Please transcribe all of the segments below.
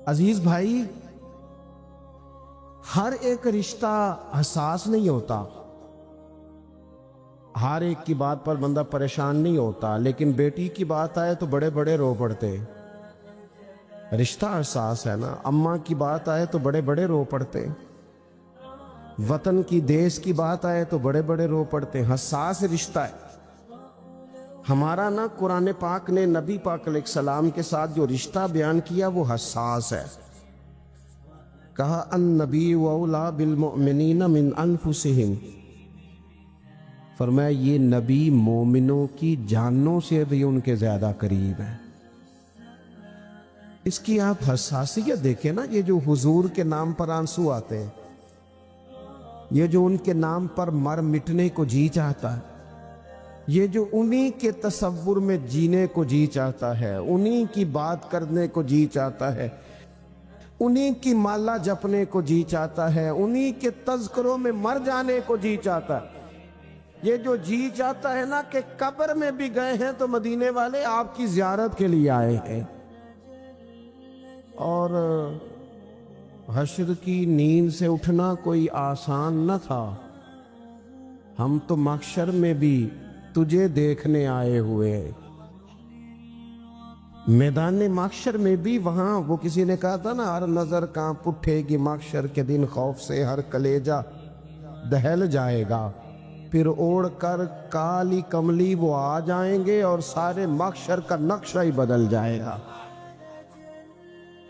عزیز بھائی، ہر ایک رشتہ حساس نہیں ہوتا، ہر ایک کی بات پر بندہ پریشان نہیں ہوتا، لیکن بیٹی کی بات آئے تو بڑے بڑے رو پڑتے۔ رشتہ حساس ہے نا، اماں کی بات آئے تو بڑے بڑے رو پڑتے، وطن کی دیس کی بات آئے تو بڑے بڑے رو پڑتے۔ حساس رشتہ ہے ہمارا نا۔ قرآن پاک نے نبی پاک علیہ السلام کے ساتھ جو رشتہ بیان کیا وہ حساس ہے۔ کہا النبی اولیٰ بالمؤمنین من انفسہم، فرمایا یہ نبی مومنوں کی جانوں سے بھی ان کے زیادہ قریب ہیں۔ اس کی آپ حساسیت دیکھیں نا، یہ جو حضور کے نام پر آنسو آتے ہیں، یہ جو ان کے نام پر مر مٹنے کو جی چاہتا ہے، یہ جو انہی کے تصور میں جینے کو جی چاہتا ہے، انہی کی بات کرنے کو جی چاہتا ہے، انہی کی مالا جپنے کو جی چاہتا ہے، انہی کے تذکروں میں مر جانے کو جی چاہتا ہے، یہ جو جی چاہتا ہے نا کہ قبر میں بھی گئے ہیں تو مدینے والے آپ کی زیارت کے لیے آئے ہیں۔ اور حشر کی نیند سے اٹھنا کوئی آسان نہ تھا، ہم تو محشر میں بھی تجھے دیکھنے آئے ہوئے ہیں۔ میدان محشر میں بھی وہاں وہ کسی نے کہا تھا نا، ہر نظر کانپ اٹھے گی محشر کے دن خوف سے، ہر کلیجہ دہل جائے گا، پھر اوڑھ کر کالی کملی وہ آ جائیں گے اور سارے محشر کا نقشہ ہی بدل جائے گا۔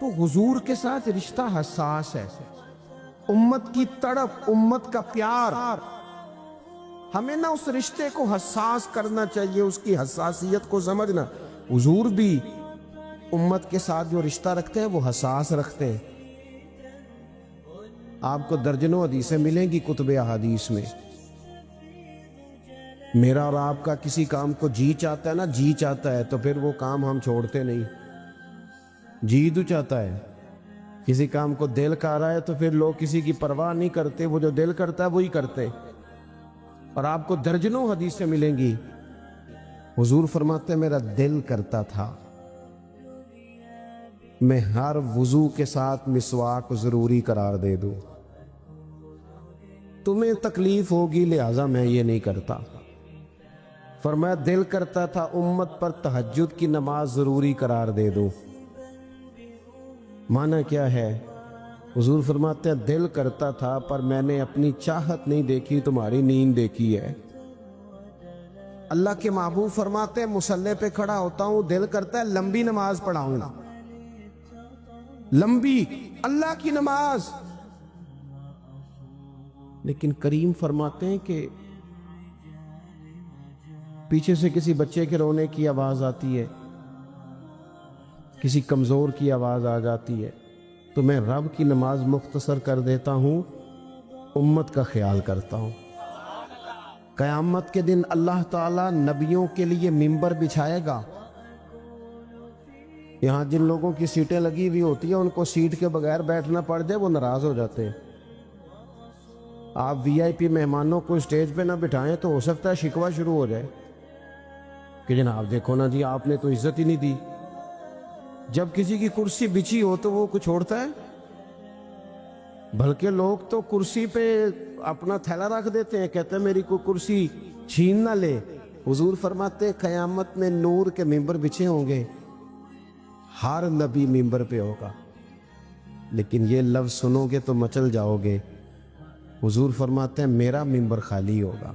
تو حضور کے ساتھ رشتہ حساس ہے، امت کی تڑپ، امت کا پیار، ہمیں نا اس رشتے کو حساس کرنا چاہیے، اس کی حساسیت کو سمجھنا۔ حضور بھی امت کے ساتھ جو رشتہ رکھتے ہیں وہ حساس رکھتے ہیں۔ آپ کو درجنوں حدیثیں ملیں گی کتب احادیث میں۔ میرا اور آپ کا کسی کام کو جی چاہتا ہے نا، جی چاہتا ہے تو پھر وہ کام ہم چھوڑتے نہیں، جی تو چاہتا ہے۔ کسی کام کو دل کر رہا ہے تو پھر لوگ کسی کی پرواہ نہیں کرتے، وہ جو دل کرتا ہے وہی کرتے۔ اور آپ کو درجنوں حدیثیں ملیں گی، حضور فرماتے ہیں میرا دل کرتا تھا میں ہر وضو کے ساتھ مسواک ضروری قرار دے دوں، تمہیں تکلیف ہوگی لہٰذا میں یہ نہیں کرتا۔ فرمایا دل کرتا تھا امت پر تہجد کی نماز ضروری قرار دے دوں۔ معنی کیا ہے؟ حضور فرماتے ہیں دل کرتا تھا پر میں نے اپنی چاہت نہیں دیکھی، تمہاری نیند دیکھی ہے۔ اللہ کے محبوب فرماتے ہیں مصلی پہ کھڑا ہوتا ہوں، دل کرتا ہے لمبی نماز پڑھاؤں، لمبی اللہ کی نماز، لیکن کریم فرماتے ہیں کہ پیچھے سے کسی بچے کے رونے کی آواز آتی ہے، کسی کمزور کی آواز آ جاتی ہے تو میں رب کی نماز مختصر کر دیتا ہوں، امت کا خیال کرتا ہوں۔ قیامت کے دن اللہ تعالیٰ نبیوں کے لیے ممبر بچھائے گا، یہاں جن لوگوں کی سیٹیں لگی ہوئی ہوتی ہیں ان کو سیٹ کے بغیر بیٹھنا پڑ جائے وہ ناراض ہو جاتے ہیں۔ آپ وی آئی پی مہمانوں کو اسٹیج پہ نہ بٹھائیں تو ہو سکتا ہے شکوہ شروع ہو جائے کہ جناب دیکھو نا جی آپ نے تو عزت ہی نہیں دی۔ جب کسی کی کرسی بچھی ہو تو وہ کچھ چھوڑتا ہے؟ بلکہ لوگ تو کرسی پہ اپنا تھیلا رکھ دیتے ہیں، کہتے ہیں میری کوئی کرسی چھین نہ لے۔ حضور فرماتے ہیں قیامت میں نور کے ممبر بچھے ہوں گے، ہر نبی ممبر پہ ہوگا، لیکن یہ لفظ سنو گے تو مچل جاؤ گے۔ حضور فرماتے ہیں میرا ممبر خالی ہوگا۔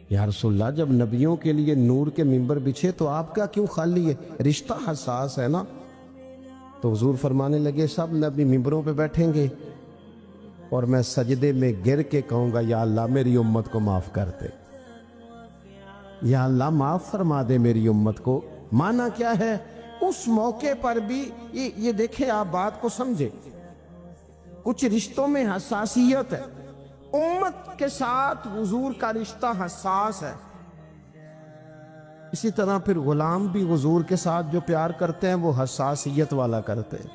یا رسول اللہ جب نبیوں کے لیے نور کے ممبر بچھے تو آپ کا کیوں خالی ہے؟ رشتہ حساس ہے نا۔ تو حضور فرمانے لگے سب نبی ممبروں پہ بیٹھیں گے اور میں سجدے میں گر کے کہوں گا یا اللہ میری امت کو معاف کر دے، یا اللہ معاف فرما دے میری امت کو۔ معنی کیا ہے؟ اس موقع پر بھی یہ دیکھیں، آپ بات کو سمجھیں، کچھ رشتوں میں حساسیت ہے، امت کے ساتھ حضور کا رشتہ حساس ہے۔ اسی طرح پھر غلام بھی حضور کے ساتھ جو پیار کرتے ہیں وہ حساسیت والا کرتے ہیں۔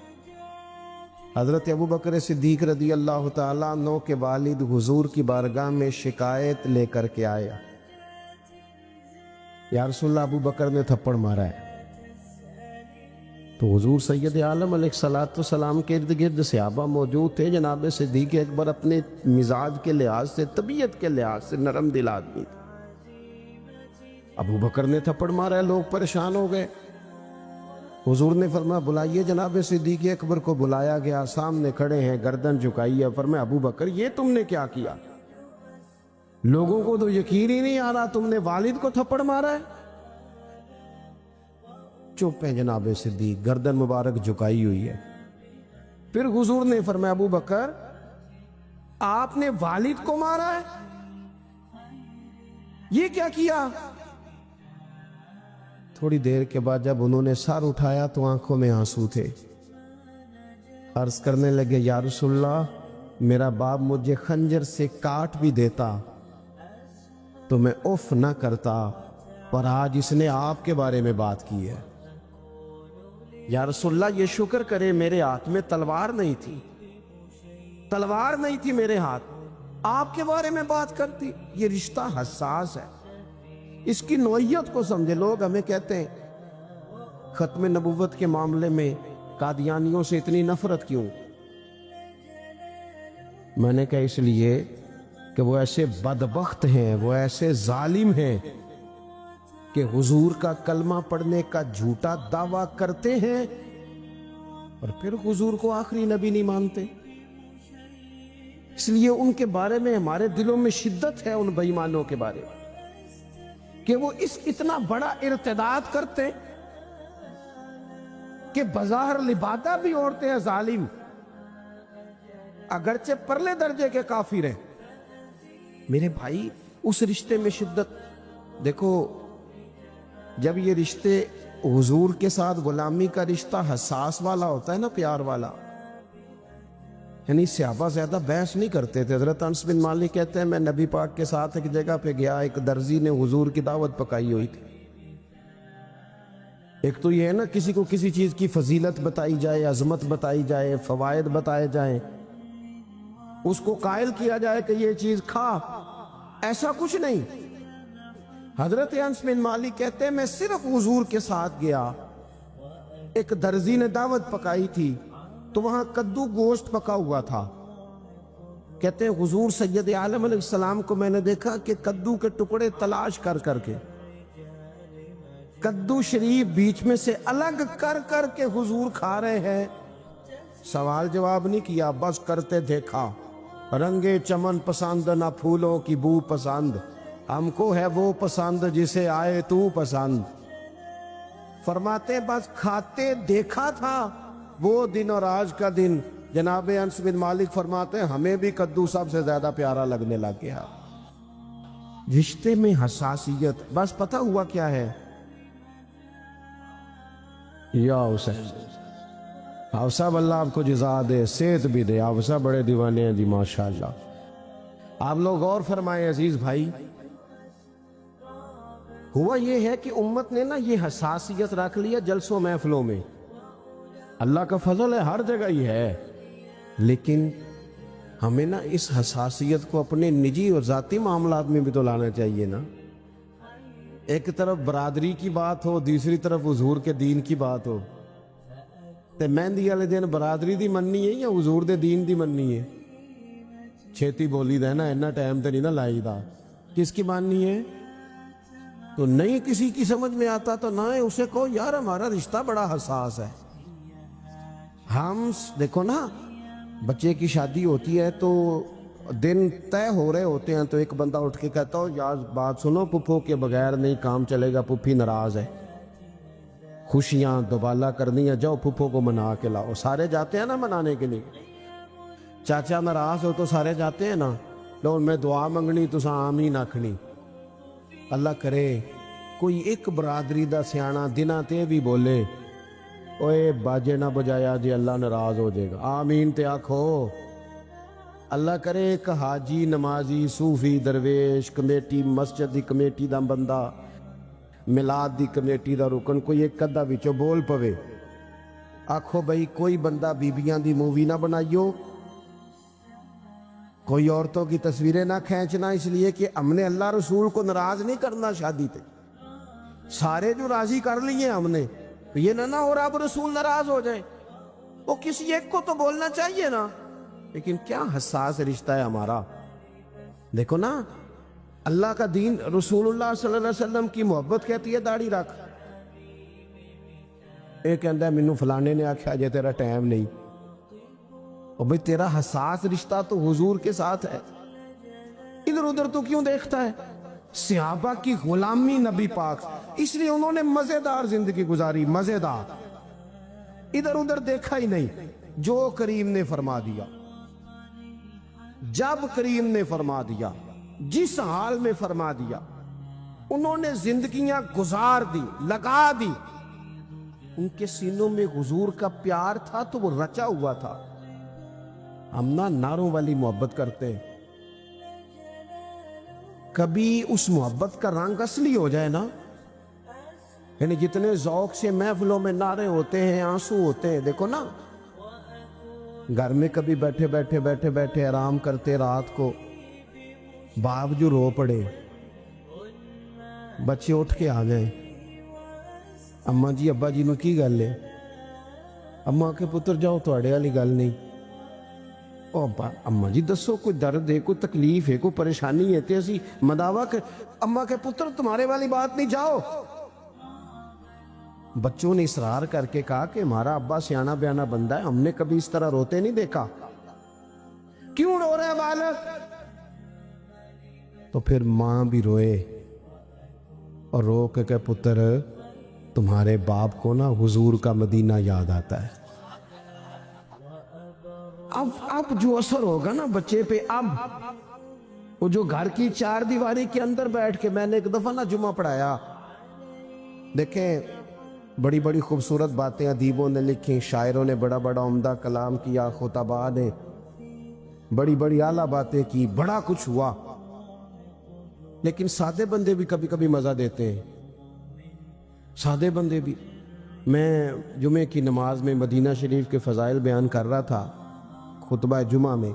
حضرت ابوبکر صدیق رضی اللہ تعالیٰ عنہ کے والد حضور کی بارگاہ میں شکایت لے کر کے آیا، یا رسول اللہ ابوبکر نے تھپڑ مارا ہے۔ تو حضور سید عالم علیہ الصلوۃ والسلام کے ارد گرد صحابہ موجود تھے. جناب صدیق اکبر اپنے مزاج کے لحاظ سے، طبیعت کے لحاظ سے نرم دل آدمی تھے. ابو بکر نے تھپڑ مارا، لوگ پریشان ہو گئے. حضور نے فرمایا بلائیے. جناب صدیق اکبر کو بلایا گیا، سامنے کھڑے ہیں، گردن جھکائی ہے. فرمایا ابو بکر یہ تم نے کیا کیا؟ لوگوں کو تو یقین ہی نہیں آ رہا تم نے والد کو تھپڑ مارا ہے. چپ ہے جناب صدیق، گردن مبارک جھکائی ہوئی ہے. پھر حضور نے فرمایا ابو بکر آپ نے والد کو مارا ہے، یہ کیا کیا؟ تھوڑی دیر کے بعد جب انہوں نے سر اٹھایا تو آنکھوں میں آنسو تھے. عرض کرنے لگے یا رسول اللہ، میرا باپ مجھے خنجر سے کاٹ بھی دیتا تو میں اف نہ کرتا، پر آج اس نے آپ کے بارے میں بات کی ہے. یا رسول اللہ یہ شکر کرے میرے ہاتھ میں تلوار نہیں تھی، تلوار نہیں تھی میرے ہاتھ، آپ کے بارے میں بات کرتی. یہ رشتہ حساس ہے، اس کی نوعیت کو سمجھے. لوگ ہمیں کہتے ہیں ختم نبوت کے معاملے میں قادیانیوں سے اتنی نفرت کیوں؟ میں نے کہا اس لیے کہ وہ ایسے بدبخت ہیں، وہ ایسے ظالم ہیں کہ حضور کا کلمہ پڑھنے کا جھوٹا دعویٰ کرتے ہیں اور پھر حضور کو آخری نبی نہیں مانتے. اس لیے ان کے بارے میں ہمارے دلوں میں شدت ہے، ان بے ایمانوں کے بارے میں، کہ وہ اتنا بڑا ارتداد کرتے کہ بظاہر لبادہ بھی عورتیں ہیں ظالم، اگرچہ پرلے درجے کے کافر ہیں. میرے بھائی اس رشتے میں شدت دیکھو. جب یہ رشتے حضور کے ساتھ غلامی کا رشتہ حساس والا ہوتا ہے نا، پیار والا، یعنی صحابہ زیادہ بحث نہیں کرتے تھے. حضرت انس بن مالک کہتے ہیں میں نبی پاک کے ساتھ ایک جگہ پہ گیا، ایک درزی نے حضور کی دعوت پکائی ہوئی تھی. ایک تو یہ ہے نا کسی کو کسی چیز کی فضیلت بتائی جائے، عظمت بتائی جائے، فوائد بتائے جائیں، اس کو قائل کیا جائے کہ یہ چیز کھا، ایسا کچھ نہیں. حضرت انس بن مالک کہتے ہیں میں صرف حضور کے ساتھ گیا، ایک درزی نے دعوت پکائی تھی تو وہاں کدو گوشت پکا ہوا تھا. کہتے ہیں حضور سید عالم علیہ السلام کو میں نے دیکھا کہ کدو کے ٹکڑے تلاش کر کر کے، کدو شریف بیچ میں سے الگ کر کر کے حضور کھا رہے ہیں. سوال جواب نہیں کیا، بس کرتے دیکھا. رنگے چمن پسند نہ پھولوں کی بو پسند، ہم کو ہے وہ پسند جسے آئے تو پسند. فرماتے بس کھاتے دیکھا تھا. وہ دن اور آج کا دن جناب انس بن مالک فرماتے ہیں ہمیں بھی کدو سب سے زیادہ پیارا لگنے لگ گیا. رشتے میں حساسیت. بس پتہ ہوا کیا ہے، یا حسین آپ صاحب اللہ آپ کو جزا دے، صحت بھی دے، آپ صاحب بڑے دیوانے ہیں جی ماشاءاللہ. آپ لوگ غور فرمائیں عزیز بھائی. ہوا یہ ہے کہ امت نے نا یہ حساسیت رکھ لیا جلسوں محفلوں میں. اللہ کا فضل ہے ہر جگہ ہی ہے، لیکن ہمیں نا اس حساسیت کو اپنے نجی اور ذاتی معاملات میں بھی تو لانا چاہیے نا. ایک طرف برادری کی بات ہو، دوسری طرف حضور کے دین کی بات ہو. تے مہندی والے دن برادری دی مننی ہے یا حضور دے دین دی مننی ہے؟ چھیتی بولی دا ہے نا، اینا ٹائم تے نہیں نا لائی دا. کس کی ماننی ہے؟ تو نہیں کسی کی سمجھ میں آتا تو نہ اسے کہو یار ہمارا رشتہ بڑا حساس ہے. ہم دیکھو نا بچے کی شادی ہوتی ہے تو دن طے ہو رہے ہوتے ہیں تو ایک بندہ اٹھ کے کہتا ہو یار بات سنو، پھپھو کے بغیر نہیں کام چلے گا، پھپھی ناراض ہے، خوشیاں دوبالا کرنی ہے، جاؤ پھپھو کو منا کے لاؤ. سارے جاتے ہیں نا منانے کے لیے. چاچا ناراض ہو تو سارے جاتے ہیں نا. لو میں دعا منگنی تو آمین آکھنی. اللہ کرے کوئی ایک برادری دا سیانا دنہ تے بھی بولے اوے باجے نہ بجایا جی اللہ ناراض ہو جائے گا، آمین تے آکھو. اللہ کرے ایک حاجی نمازی صوفی درویش کمیٹی مسجد دی کمیٹی دا بندہ میلاد دی کمیٹی دا رکن کوئی ایک کدہ وچوں بول پوے، آکھو بھئی کوئی بندہ بیبیاں دی مووی نہ بنائیو، کوئی عورتوں کی تصویریں نہ کھینچنا، اس لیے کہ ہم نے اللہ رسول کو ناراض نہیں کرنا شادی تے. سارے جو راضی کر لیے ہم نے، یہ نہ ہو رہا اب رسول ناراض ہو جائے. وہ کسی ایک کو تو بولنا چاہیے نا. لیکن کیا حساس رشتہ ہے ہمارا. دیکھو نا, اللہ کا دین, رسول اللہ صلی اللہ علیہ وسلم کی محبت کہتی ہے داڑھی رکھ. ایک کہتا ہے مینوں فلانے نے آکھیا جے تیرا ٹائم نہیں. اور بھئی تیرا حساس رشتہ تو حضور کے ساتھ ہے, ادھر ادھر تو کیوں دیکھتا ہے. صحابہ کی غلامی نبی پاک, اس لیے انہوں نے مزیدار زندگی گزاری, مزیدار, ادھر ادھر دیکھا ہی نہیں. جو کریم نے فرما دیا, جب کریم نے فرما دیا, جس حال میں فرما دیا, انہوں نے زندگیاں گزار دی, لگا دی. ان کے سینوں میں حضور کا پیار تھا تو وہ رچا ہوا تھا. ہم نہ نعروں والی محبت کرتے ہیں. کبھی اس محبت کا رنگ اصلی ہو جائے نا, یعنی جتنے ذوق سے محفلوں میں نعرے ہوتے ہیں, آنسو ہوتے ہیں. دیکھو نا, گھر میں کبھی بیٹھے بیٹھے بیٹھے بیٹھے آرام کرتے رات کو, باپ جو رو پڑے, بچے اٹھ کے آ گئے, اماں جی ابا جی نو کی گل ہے. اماں کے پتر جاؤ تواڈے والی گل نہیں. او ابا اماں جی دسو, کوئی درد ہے, کوئی تکلیف ہے, کوئی پریشانی ہے تے اسی مداوا کہ اماں کے پتر تمہارے والی بات نہیں, جاؤ. بچوں نے اصرار کر کے کہا کہ ہمارا ابا سیانا بیانا بندہ ہے, ہم نے کبھی اس طرح روتے نہیں دیکھا. کیوں رو رہے بالک؟ تو پھر ماں بھی روئے اور رو کے کہ پتر تمہارے باپ کو نا حضور کا مدینہ یاد آتا ہے. اب جو اثر ہوگا نا بچے پہ, اب وہ جو گھر کی چار دیواری کے اندر بیٹھ کے, میں نے ایک دفعہ نا جمعہ پڑھایا, دیکھیں بڑی بڑی خوبصورت باتیں ادیبوں نے لکھی, شاعروں نے بڑا بڑا عمدہ کلام کیا, خطباء نے بڑی بڑی اعلیٰ باتیں کی, بڑا کچھ ہوا. لیکن سادے بندے بھی کبھی کبھی مزہ دیتے ہیں, سادے بندے بھی. میں جمعے کی نماز میں مدینہ شریف کے فضائل بیان کر رہا تھا خطبہ جمعہ میں.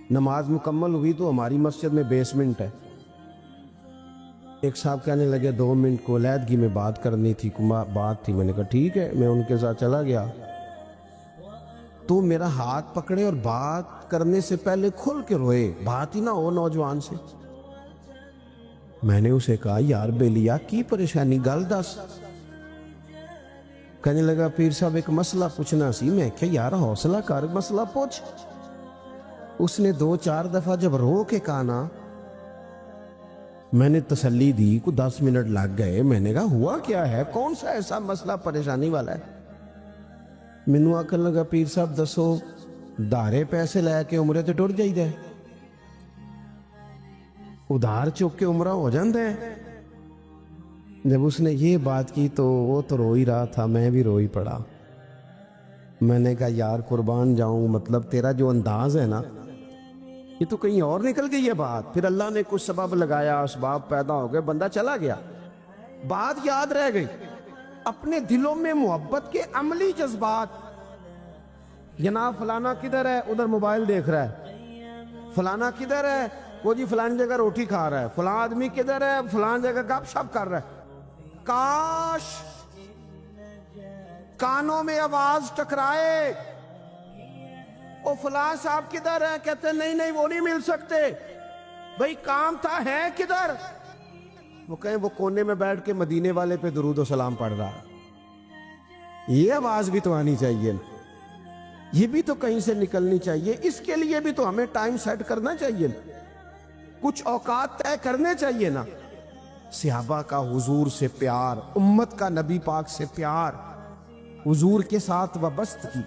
نماز مکمل ہوئی تو ہماری مسجد میں بیسمنٹ ہے. ایک صاحب کہنے لگے 2 منٹ کو علیحدگی میں بات کرنی تھی, بات تھی. میں نے کہا ٹھیک ہے, میں ان کے ساتھ چلا گیا. تو میرا ہاتھ پکڑے اور بات کرنے سے پہلے کھل کے روئے, بات ہی نہ ہو نوجوان سے. میں نے اسے کہا یار بیلیا کی پریشانی, گل دس. کہنے لگا پیر صاحب ایک مسئلہ پوچھنا سی. میں کہ یار حوصلہ کر, مسئلہ پوچھ. اس نے 2-4 دفعہ جب رو کے کہا نا, میں نے تسلی دی, کو 10 منٹ لگ گئے. میں نے کہا ہوا کیا ہے, کون سا ایسا مسئلہ پریشانی والا ہے. مینوں آکھن لگا پیر صاحب دسو دھارے پیسے لے کے عمرے تے ٹر جائیدا ہے, ادھار چک کے عمرہ ہو جاندہ ہے. جب اس نے یہ بات کی تو وہ تو رو ہی رہا تھا, میں بھی رو ہی پڑا. میں نے کہا یار قربان جاؤں, مطلب تیرا جو انداز ہے نا یہ تو کہیں اور نکل گئی ہے بات. پھر اللہ نے کچھ سبب لگایا, اسباب پیدا ہو گئے, بندہ چلا گیا, بات یاد رہ گئی. اپنے دلوں میں محبت کے عملی جذبات, جناب فلانا کدھر ہے, ادھر موبائل دیکھ رہا ہے. فلانا کدھر ہے, وہ جی فلان جگہ روٹی کھا رہا ہے. فلان آدمی کدھر ہے, فلان جگہ گپ شپ کر رہا ہے. کاش کانوں میں آواز ٹکرائے, او فلاں صاحب کدھر ہے, کہتے نہیں نہیں وہ نہیں مل سکتے. بھئی کام تھا, ہے کدھر؟ وہ کہیں وہ کونے میں بیٹھ کے مدینے والے پہ درود و سلام پڑھ رہا. یہ آواز بھی تو آنی چاہیے, یہ بھی تو کہیں سے نکلنی چاہیے. اس کے لیے بھی تو ہمیں ٹائم سیٹ کرنا چاہیے, کچھ اوقات طے کرنے چاہیے نا. صحابہ کا حضور سے پیار, امت کا نبی پاک سے پیار, حضور کے ساتھ وابستگی,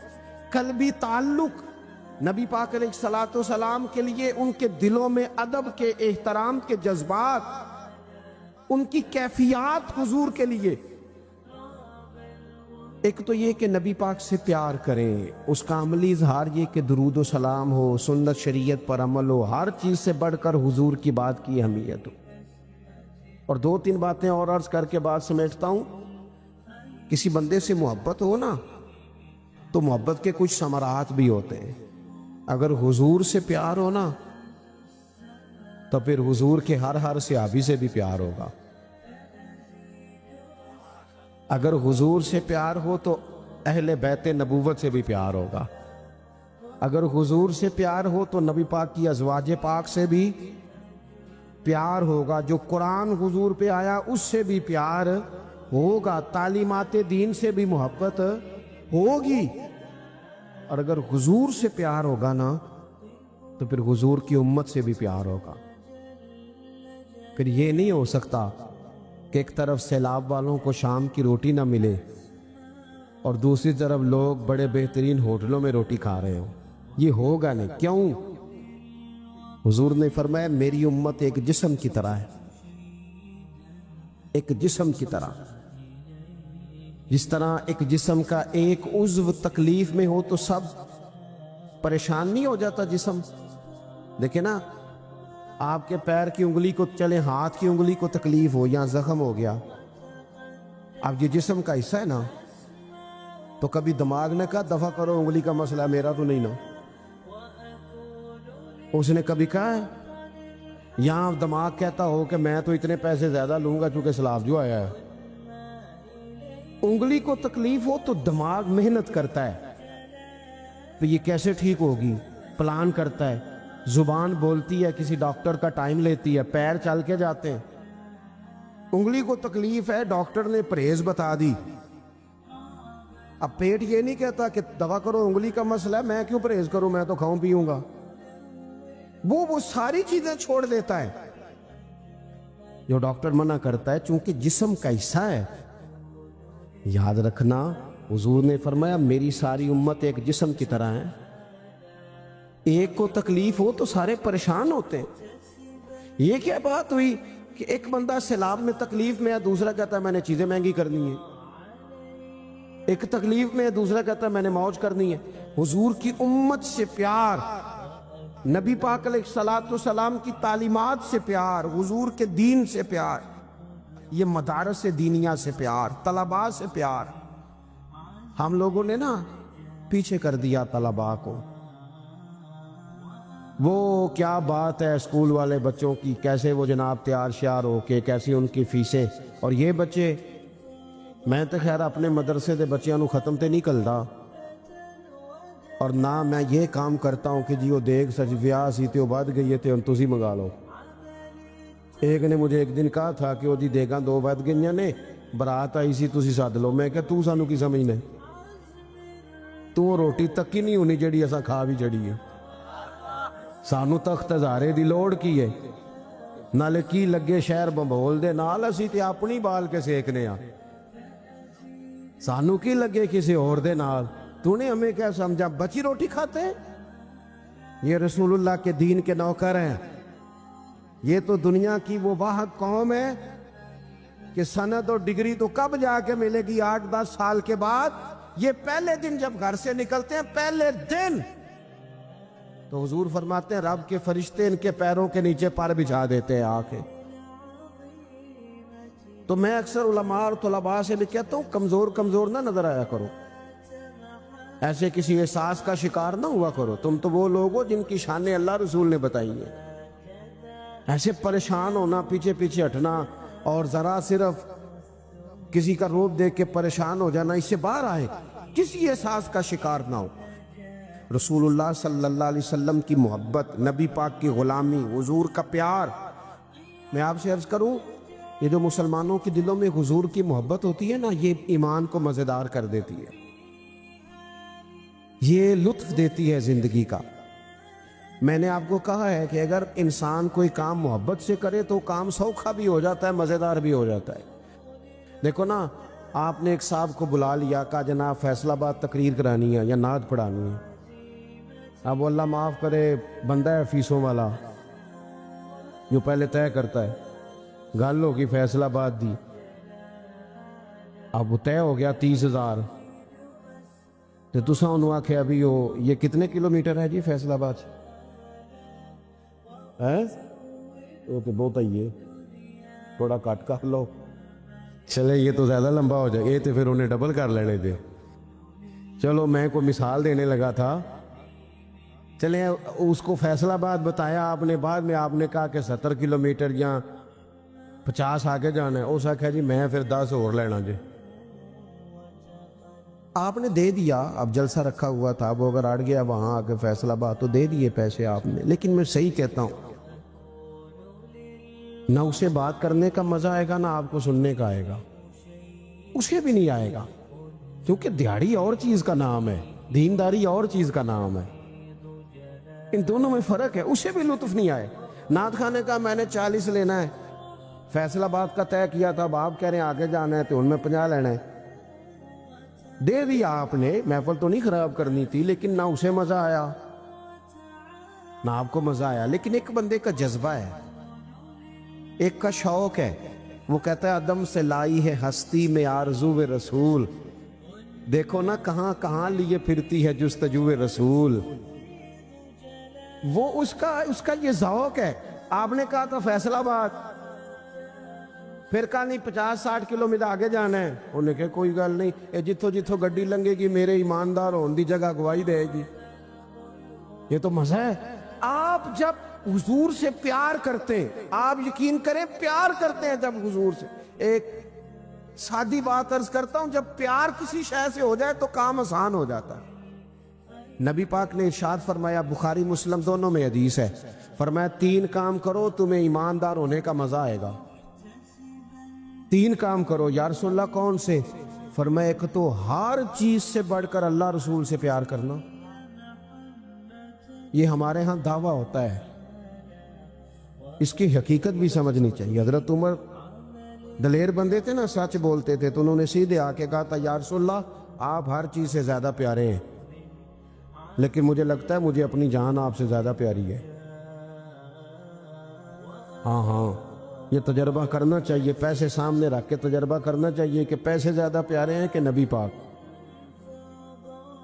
قلبی تعلق, نبی پاک علیہ الصلوۃ والسلام کے لیے ان کے دلوں میں ادب کے, احترام کے جذبات, ان کی کیفیات حضور کے لیے. ایک تو یہ کہ نبی پاک سے پیار کریں, اس کا عملی اظہار یہ کہ درود و سلام ہو, سنت شریعت پر عمل ہو, ہر چیز سے بڑھ کر حضور کی بات کی اہمیت ہو. اور 2-3 باتیں اور عرض کر کے بات سمیٹتا ہوں. کسی بندے سے محبت ہو نا تو محبت کے کچھ ثمرات بھی ہوتے ہیں. اگر حضور سے پیار ہو نا تو پھر حضور کے ہر صحابی سے بھی پیار ہوگا. اگر حضور سے پیار ہو تو اہل بیت نبوت سے بھی پیار ہوگا. اگر حضور سے پیار ہو تو نبی پاک کی ازواج پاک سے بھی پیار ہوگا. جو قرآن حضور پہ آیا اس سے بھی پیار ہوگا. تعلیمات دین سے بھی محبت ہوگی. اور اگر حضور سے پیار ہوگا نا تو پھر حضور کی امت سے بھی پیار ہوگا. پھر یہ نہیں ہو سکتا کہ ایک طرف سیلاب والوں کو شام کی روٹی نہ ملے اور دوسری طرف لوگ بڑے بہترین ہوٹلوں میں روٹی کھا رہے ہوں. یہ ہوگا نہیں. کیوں؟ حضور نے فرمایا میری امت ایک جسم کی طرح ہے. ایک جسم کی طرح. جس طرح ایک جسم کا ایک عضو تکلیف میں ہو تو سب پریشان نہیں ہو جاتا جسم. دیکھیں نا, آپ کے پیر کی انگلی کو, چلے ہاتھ کی انگلی کو تکلیف ہو یا زخم ہو گیا, اب یہ جسم کا حصہ ہے نا, تو کبھی دماغ نے کہا دفع کرو انگلی کا مسئلہ میرا تو نہیں نا. اس نے کبھی کہا ہے؟ یہاں دماغ کہتا ہو کہ میں تو اتنے پیسے زیادہ لوں گا چونکہ سلاف جو آیا ہے. انگلی کو تکلیف ہو تو دماغ محنت کرتا ہے, تو یہ کیسے ٹھیک ہوگی, پلان کرتا ہے, زبان بولتی ہے, کسی ڈاکٹر کا ٹائم لیتی ہے, پیر چل کے جاتے ہیں. انگلی کو تکلیف ہے, ڈاکٹر نے پرہیز بتا دی. اب پیٹ یہ نہیں کہتا کہ دوا کرو انگلی کا مسئلہ ہے, میں کیوں پرہیز کروں, میں تو کھاؤں پیوں گا. وہ ساری چیزیں چھوڑ دیتا ہے جو ڈاکٹر منع کرتا ہے, چونکہ جسم کا حصہ ہے. یاد رکھنا حضور نے فرمایا میری ساری امت ایک جسم کی طرح ہے. ایک کو تکلیف ہو تو سارے پریشان ہوتے ہیں. یہ کیا بات ہوئی کہ ایک بندہ سیلاب میں تکلیف میں ہے, دوسرا کہتا ہے میں نے چیزیں مہنگی کرنی ہیں. ایک تکلیف میں ہے, دوسرا کہتا ہے میں نے موج کرنی ہے. حضور کی امت سے پیار, نبی پاک علیہ الصلوۃ والسلام کی تعلیمات سے پیار, حضور کے دین سے پیار, یہ مدارس دینیہ سے پیار, طلباء سے پیار. ہم لوگوں نے نا پیچھے کر دیا طلباء کو. وہ کیا بات ہے اسکول والے بچوں کی, کیسے وہ جناب تیار شیار ہو کے, کیسی ان کی فیسیں. اور یہ بچے, میں تو خیر اپنے مدرسے دے بچیاں نو ختم تے نہیں کردا, اور نہ میں یہ کام کرتا ہوں کہ جی وہ دیکھ سچ ویاہ سی تے وہ بد گئی ہے تے ہن تسی منگا لو. ایک نے مجھے ایک دن کہا تھا کہ وہ جی دیگاں دو بد گئیاں نے, برات آئی سی تسی سد لو. میں کہا تو سانو کی سمجھنا, تو روٹی تک ہی نہیں ہونی جڑی اساں کھا بھی چڑی ہے. سانو تخت ہزارے دی لوڑ کی ہے, نالے کی لگے شہر بمبول دے نال, اسی تے اپنی بال کے سیکنے ہاں. سانو کی لگے کسی اور دے نال, تو نے ہمیں کیا سمجھا بچی روٹی کھاتے ہیں؟ یہ رسول اللہ کے دین کے نوکر ہیں. یہ تو دنیا کی وہ واحد قوم ہے کہ سند اور ڈگری تو کب جا کے ملے گی, 8-10 سال کے بعد. یہ پہلے دن جب گھر سے نکلتے ہیں, پہلے دن تو حضور فرماتے ہیں رب کے فرشتے ان کے پیروں کے نیچے پر بچھا دیتے ہیں آ کے. تو میں اکثر علماء اور طلباء سے بھی کہتا ہوں کمزور کمزور نہ نظر آیا کرو, ایسے کسی احساس کا شکار نہ ہوا کرو. تم تو وہ لوگ ہو جن کی شانیں اللہ رسول نے بتائی ہیں. ایسے پریشان ہونا, پیچھے پیچھے ہٹنا, اور ذرا صرف کسی کا روپ دیکھ کے پریشان ہو جانا, اس سے باہر آئے, کسی احساس کا شکار نہ ہو. رسول اللہ صلی اللہ علیہ وسلم کی محبت, نبی پاک کی غلامی, حضور کا پیار. میں آپ سے عرض کروں, یہ جو مسلمانوں کے دلوں میں حضور کی محبت ہوتی ہے نا, یہ ایمان کو مزیدار کر دیتی ہے, یہ لطف دیتی ہے زندگی کا. میں نے آپ کو کہا ہے کہ اگر انسان کوئی کام محبت سے کرے تو کام سوکھا بھی ہو جاتا ہے, مزیدار بھی ہو جاتا ہے. دیکھو نا, آپ نے ایک صاحب کو بلا لیا, کہا جناب فیصل آباد تقریر کرانی ہے یا نعت پڑھانی ہے. اب وہ اللہ معاف کرے بندہ ہے فیسوں والا, جو پہلے طے کرتا ہے. گل ہوگی فیصل آباد دی, اب وہ طے ہو گیا 30,000. تو تساں انہوں آکھے ابھی یہ کتنے کلومیٹر ہے جی فیصل آباد سے؟ وہ تو بہت ہی ہے, تھوڑا کٹ کر لو. چلے یہ تو زیادہ لمبا ہو جائے, یہ تو پھر انہیں ڈبل کر لینے دے. چلو میں کوئی مثال دینے لگا تھا. چلے اس کو فیصل آباد بتایا آپ نے, بعد میں آپ نے کہا کہ 70 کلومیٹر یا 50 آگے جانا ہے. اس آخیا جی میں پھر 10 اور لینا جی. آپ نے دے دیا، اب جلسہ رکھا ہوا تھا، وہ اگر اڑ گیا وہاں آ کے فیصلہ بات، تو دے دیے پیسے آپ نے، لیکن میں صحیح کہتا ہوں نہ اسے بات کرنے کا مزہ آئے گا، نہ آپ کو سننے کا آئے گا، اسے بھی نہیں آئے گا، کیونکہ دیہڑی اور چیز کا نام ہے، دینداری اور چیز کا نام ہے، ان دونوں میں فرق ہے، اسے بھی لطف نہیں آئے۔ نعت خانے کا میں نے 40 لینا ہے، فیصلہ بات کا طے کیا تھا، اب آپ کہہ رہے ہیں آگے جانا ہے تو ان میں 50 لینا ہے، دے دیا آپ نے، محفل تو نہیں خراب کرنی تھی، لیکن نہ اسے مزہ آیا نہ آپ کو مزہ آیا۔ لیکن ایک بندے کا جذبہ ہے، ایک کا شوق ہے، وہ کہتا ہے عدم سے لائی ہے ہستی میں آرزو رسول، دیکھو نا کہاں کہاں لیے پھرتی ہے جستجو رسول، وہ اس کا یہ ذوق ہے۔ آپ نے کہا تھا فیصلہ آباد، پھر کہا نہیں 50-60 کلومیٹر آگے جانا ہے، انہوں نے کہا کوئی گل نہیں، اے جتھو جتھو گڈی لنگے گی میرے ایماندار ہون دی جگہ گواہی دے گی، یہ تو مزہ ہے۔ آپ جب حضور سے پیار کرتے ہیں، آپ یقین کریں پیار کرتے ہیں جب حضور سے، ایک سادی بات عرض کرتا ہوں، جب پیار کسی شے سے ہو جائے تو کام آسان ہو جاتا ہے۔ نبی پاک نے ارشاد فرمایا، بخاری مسلم دونوں میں حدیث ہے، فرمایا 3 کام کرو تمہیں ایماندار ہونے کا مزہ آئے گا، 3 کام کرو۔ یا رسول اللہ کون سے؟ فرمایا ایک تو ہر چیز سے بڑھ کر اللہ رسول سے پیار کرنا، یہ ہمارے ہاں دعویٰ ہوتا ہے، اس کی حقیقت بھی سمجھنی چاہیے۔ حضرت عمر دلیر بندے تھے نا، سچ بولتے تھے، تو انہوں نے سیدھے آ کے کہا تھا یا رسول اللہ آپ ہر چیز سے زیادہ پیارے ہیں، لیکن مجھے لگتا ہے مجھے اپنی جان آپ سے زیادہ پیاری ہے۔ ہاں یہ تجربہ کرنا چاہیے، پیسے سامنے رکھ کے تجربہ کرنا چاہیے کہ پیسے زیادہ پیارے ہیں کہ نبی پاک،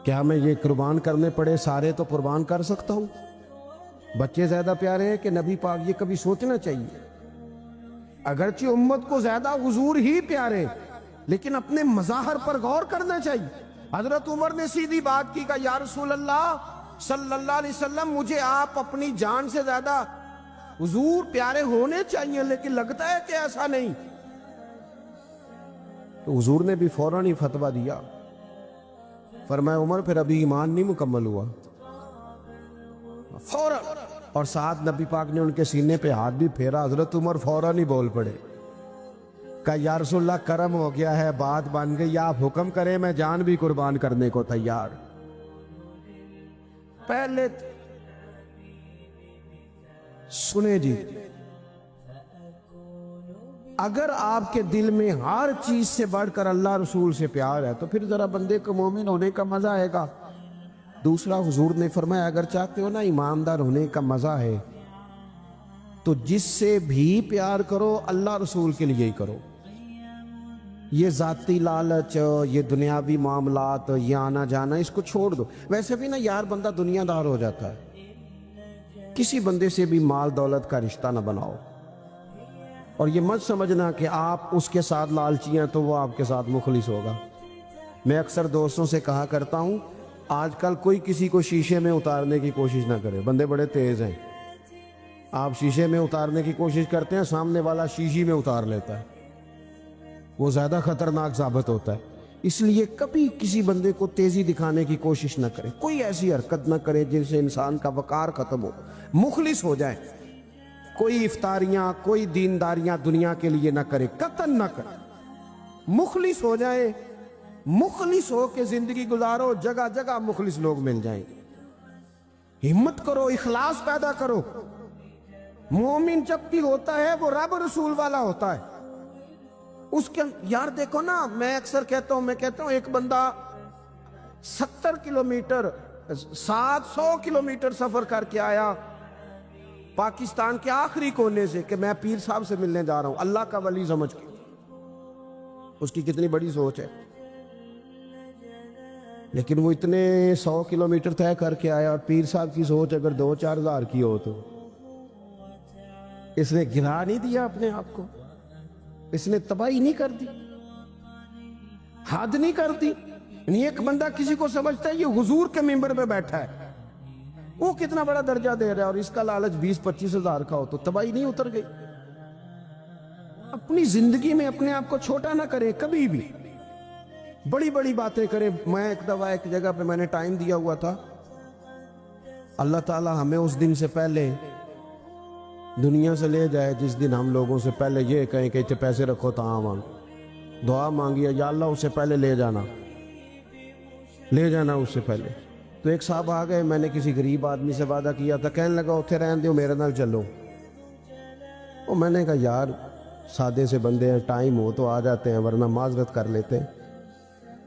کیا میں یہ قربان کرنے پڑے سارے تو قربان کر سکتا ہوں؟ بچے زیادہ پیارے ہیں کہ نبی پاک، یہ کبھی سوچنا چاہیے۔ اگرچہ امت کو زیادہ حضور ہی پیارے، لیکن اپنے مظاہر پر غور کرنا چاہیے۔ حضرت عمر نے سیدھی بات کی، کہا یا رسول اللہ صلی اللہ علیہ وسلم مجھے آپ اپنی جان سے زیادہ حضور پیارے ہونے چاہیے، لیکن لگتا ہے کہ ایسا نہیں۔ تو حضور نے بھی فوراً ہی فتویٰ دیا، فرمایا عمر پھر ابھی ایمان نہیں مکمل ہوا، فوراً، اور ساتھ نبی پاک نے ان کے سینے پہ ہاتھ بھی پھیرا، حضرت عمر فوراً ہی بول پڑے، کہا یا رسول اللہ کرم ہو گیا ہے، بات بن گئی، آپ حکم کریں میں جان بھی قربان کرنے کو تیار۔ پہلے سنیں جی، اگر آپ کے دل میں ہر چیز سے بڑھ کر اللہ رسول سے پیار ہے تو پھر ذرا بندے کو مومن ہونے کا مزہ آئے گا۔ دوسرا حضور نے فرمایا اگر چاہتے ہو نا ایماندار ہونے کا مزہ ہے تو جس سے بھی پیار کرو اللہ رسول کے لیے ہی کرو، یہ ذاتی لالچ، یہ دنیاوی معاملات، یہ آنا جانا، اس کو چھوڑ دو۔ ویسے بھی نا یار بندہ دنیا دار ہو جاتا ہے، کسی بندے سے بھی مال دولت کا رشتہ نہ بناؤ، اور یہ مت سمجھنا کہ آپ اس کے ساتھ لالچی ہیں تو وہ آپ کے ساتھ مخلص ہوگا۔ میں اکثر دوستوں سے کہا کرتا ہوں آج کل کوئی کسی کو شیشے میں اتارنے کی کوشش نہ کرے، بندے بڑے تیز ہیں، آپ شیشے میں اتارنے کی کوشش کرتے ہیں، سامنے والا شیشی میں اتار لیتا ہے، وہ زیادہ خطرناک ثابت ہوتا ہے۔ اس لیے کبھی کسی بندے کو تیزی دکھانے کی کوشش نہ کرے، کوئی ایسی حرکت نہ کرے جن سے انسان کا وقار ختم ہو، مخلص ہو جائے، کوئی افطاریاں کوئی دینداریاں دنیا کے لیے نہ کرے، قطعاً نہ کرے، مخلص ہو جائے، مخلص ہو کے زندگی گزارو، جگہ جگہ مخلص لوگ مل جائیں گے۔ ہمت کرو، اخلاص پیدا کرو۔ مومن جب بھی ہوتا ہے وہ رب رسول والا ہوتا ہے، اس کے یار دیکھو نا، میں اکثر کہتا ہوں ایک بندہ 70 کلومیٹر 700 کلومیٹر سفر کر کے آیا پاکستان کے آخری کونے سے کہ میں پیر صاحب سے ملنے جا رہا ہوں، اللہ کا ولی سمجھ کے، اس کی کتنی بڑی سوچ ہے۔ لیکن وہ اتنے 100 کلومیٹر طے کر کے آیا، اور پیر صاحب کی سوچ اگر 2-4 ہزار کی ہو تو اس نے گرا نہیں دیا اپنے آپ کو، اس نے تباہی نہیں کر دی، حد نہیں کر دی۔ یعنی ایک بندہ کسی کو سمجھتا ہے یہ حضور کے ممبر پہ بیٹھا ہے، وہ کتنا بڑا درجہ دے رہا ہے، اور اس کا لالچ 20-25 ہزار کا ہو تو تباہی نہیں اتر گئی۔ اپنی زندگی میں اپنے آپ کو چھوٹا نہ کریں کبھی بھی، بڑی بڑی باتیں کرے. میں ایک دفعہ ایک جگہ پہ میں نے ٹائم دیا ہوا تھا, اللہ تعالیٰ ہمیں اس دن سے پہلے دنیا سے لے جائے جس دن ہم لوگوں سے پہلے یہ کہیں کہ پیسے رکھو تو مانگ دعا مانگی ہے, یا اللہ اس سے پہلے لے جانا اس سے پہلے. تو ایک صاحب آ گئے, میں نے کسی غریب آدمی سے وعدہ کیا تھا, کہنے لگا اتھے رہن دیو میرے نال چلو. اور میں نے کہا یار سادے سے بندے ہیں, ٹائم ہو تو آ جاتے ہیں ورنہ معذرت کر لیتے ہیں.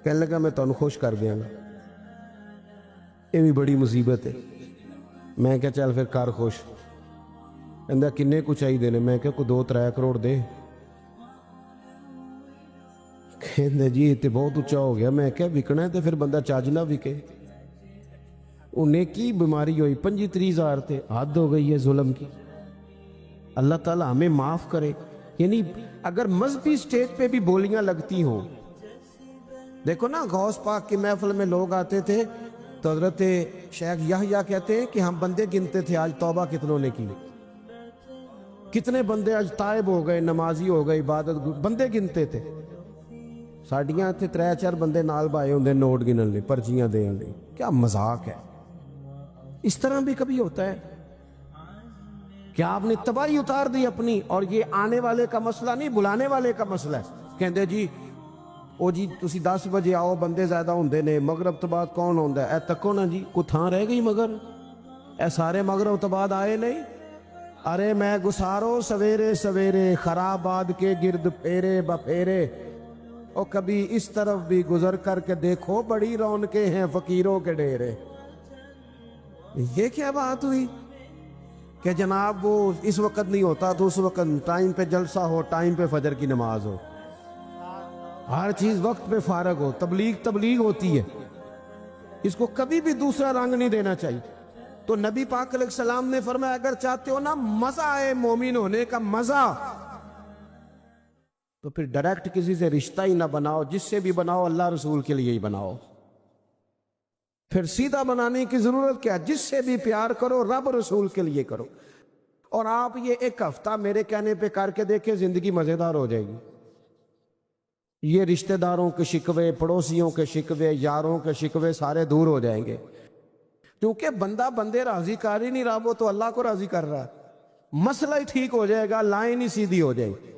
کہنے لگا میں تمہیں خوش کر دیا گا. یہ بھی بڑی مصیبت ہے. میں کہا چل پھر کر خوش. کہندا کنے کو چاہیے نے؟ میں کہا کوئی 2-3 کروڑ دے. کہندا جی یہ تو بہت اچا ہو گیا. میں کہا وکنا ہے تو پھر بندہ چاج نہ وکے. انہیں کی بیماری ہوئی 25-30 ہزار تے, حد ہو گئی ہے ظلم کی. اللہ تعالیٰ ہمیں معاف کرے. یعنی اگر مذہبی سٹیج پہ بھی بولیاں لگتی ہوں, دیکھو نا غوث پاک کی محفل میں لوگ آتے تھے تو حضرت شیخ یحییٰ کہتے ہیں کہ ہم بندے گنتے تھے آج توبہ کتنوں نے کی, کتنے بندے آج تائب ہو گئے, نمازی ہو گئے, عبادت بندے گنتے تھے. ساڑیاں تھے 3-4 بندے نال بائے ہوندے نوٹ گنن لے, پرچیاں دین لے. کیا مذاق ہے. اس طرح بھی کبھی ہوتا ہے کہ آپ نے تباہی اتار دی اپنی, اور یہ آنے والے کا مسئلہ نہیں بلانے والے کا مسئلہ ہے. کہندے جی او جی تسی 10 بجے آؤ, بندے زیادہ ہوندے نے, مغرب تو بعد کون ہوندا ہے؟ اے تکو نا جی کو تھاں رہ گئی مگر اے سارے مغرب تو بعد آئے نہیں. ارے میں گسارو سویرے سویرے خراباد کے گرد پھیرے بپھیرے, او کبھی اس طرف بھی گزر کر کے دیکھو بڑی رونقیں ہیں فقیروں کے ڈیرے. یہ کیا بات ہوئی کہ جناب وہ اس وقت نہیں ہوتا تو اس وقت ٹائم پہ جلسہ ہو, ٹائم پہ فجر کی نماز ہو, ہر چیز وقت پہ فارغ ہو. تبلیغ ہوتی ہے. اس کو کبھی بھی دوسرا رنگ نہیں دینا چاہیے. تو نبی پاک علیہ السلام نے فرمایا اگر چاہتے ہو نا مزہ آئے مومن ہونے کا مزہ, تو پھر ڈائریکٹ کسی سے رشتہ ہی نہ بناؤ, جس سے بھی بناؤ اللہ رسول کے لیے ہی بناؤ. پھر سیدھا بنانے کی ضرورت کیا؟ جس سے بھی پیار کرو رب رسول کے لیے کرو. اور آپ یہ ایک ہفتہ میرے کہنے پہ کر کے دیکھیں, زندگی مزیدار ہو جائے گی. یہ رشتہ داروں کے شکوے, پڑوسیوں کے شکوے, یاروں کے شکوے سارے دور ہو جائیں گے. کیونکہ بندہ بندے راضی کر ہی نہیں رہا, وہ تو اللہ کو راضی کر رہا ہے. مسئلہ ہی ٹھیک ہو جائے گا, لائن ہی سیدھی ہو جائے گی.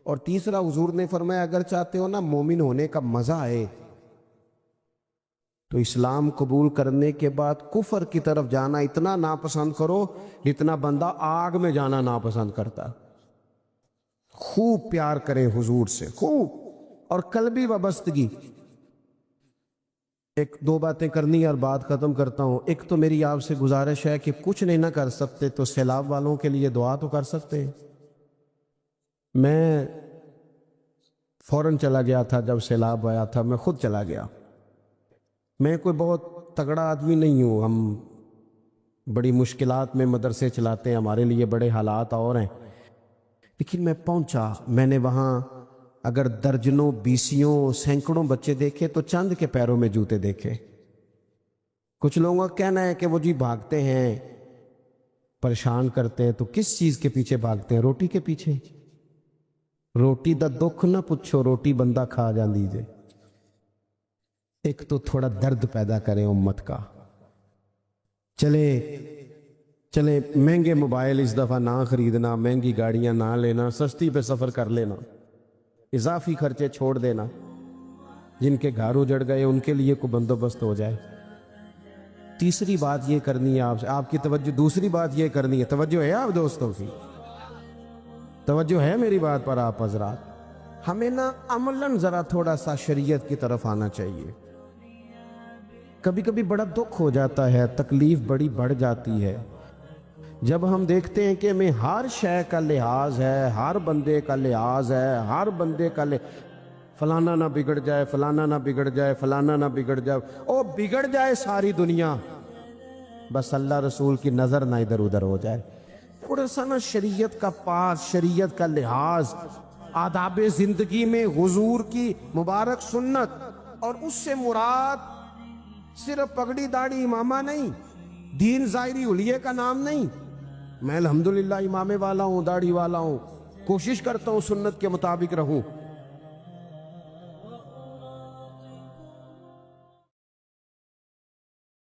اور تیسرا حضور نے فرمایا اگر چاہتے ہو نا مومن ہونے کا مزہ آئے تو اسلام قبول کرنے کے بعد کفر کی طرف جانا اتنا ناپسند کرو جتنا بندہ آگ میں جانا ناپسند کرتا. خوب پیار کریں حضور سے, خوب. اور قلبی وابستگی. 1-2 باتیں کرنی اور بات ختم کرتا ہوں. ایک تو میری آپ سے گزارش ہے کہ کچھ نہیں نہ کر سکتے تو سیلاب والوں کے لیے دعا تو کر سکتے ہیں. میں فوراً چلا گیا تھا جب سیلاب آیا تھا, میں خود چلا گیا. میں کوئی بہت تگڑا آدمی نہیں ہوں, ہم بڑی مشکلات میں مدرسے چلاتے ہیں, ہمارے لیے بڑے حالات اور ہیں. لیکن میں پہنچا, میں نے وہاں اگر درجنوں, بیسیوں, سینکڑوں بچے دیکھے تو چند کے پیروں میں جوتے دیکھے. کچھ لوگوں کا کہنا ہے کہ وہ جی بھاگتے ہیں, پریشان کرتے ہیں. تو کس چیز کے پیچھے بھاگتے ہیں؟ روٹی کے پیچھے. روٹی دا دکھ نہ پوچھو, روٹی بندہ کھا جان دیجئے. ایک تو تھوڑا درد پیدا کریں امت کا. چلے مہنگے موبائل اس دفعہ نہ خریدنا, مہنگی گاڑیاں نہ لینا, سستی پہ سفر کر لینا, اضافی خرچے چھوڑ دینا. جن کے گھر اجڑ گئے ان کے لیے کوئی بندوبست ہو جائے. تیسری بات یہ کرنی ہے آپ سے, آپ کی توجہ. دوسری بات یہ کرنی ہے, توجہ ہے آپ دوستوں کی, توجہ ہے میری بات پر آپ حضرات. ہمیں نا عملاً ذرا تھوڑا سا شریعت کی طرف آنا چاہیے. کبھی کبھی بڑا دکھ ہو جاتا ہے, تکلیف بڑی بڑھ جاتی ہے جب ہم دیکھتے ہیں کہ میں ہر شے کا لحاظ ہے, ہر بندے کا لحاظ ہے, ہر بندے کا فلانا نہ بگڑ جائے, فلانا نہ بگڑ جائے, فلانا نہ بگڑ جائے. او بگڑ جائے ساری دنیا, بس اللہ رسول کی نظر نہ ادھر ادھر ہو جائے. تھوڑا سا نا شریعت کا پاس, شریعت کا لحاظ, آداب زندگی میں حضور کی مبارک سنت. اور اس سے مراد صرف پگڑی داڑھی امامہ نہیں, دین ظاہری حلیے کا نام نہیں. میں الحمدللہ امامے والا ہوں, داڑھی والا ہوں, کوشش کرتا ہوں سنت کے مطابق رہوں.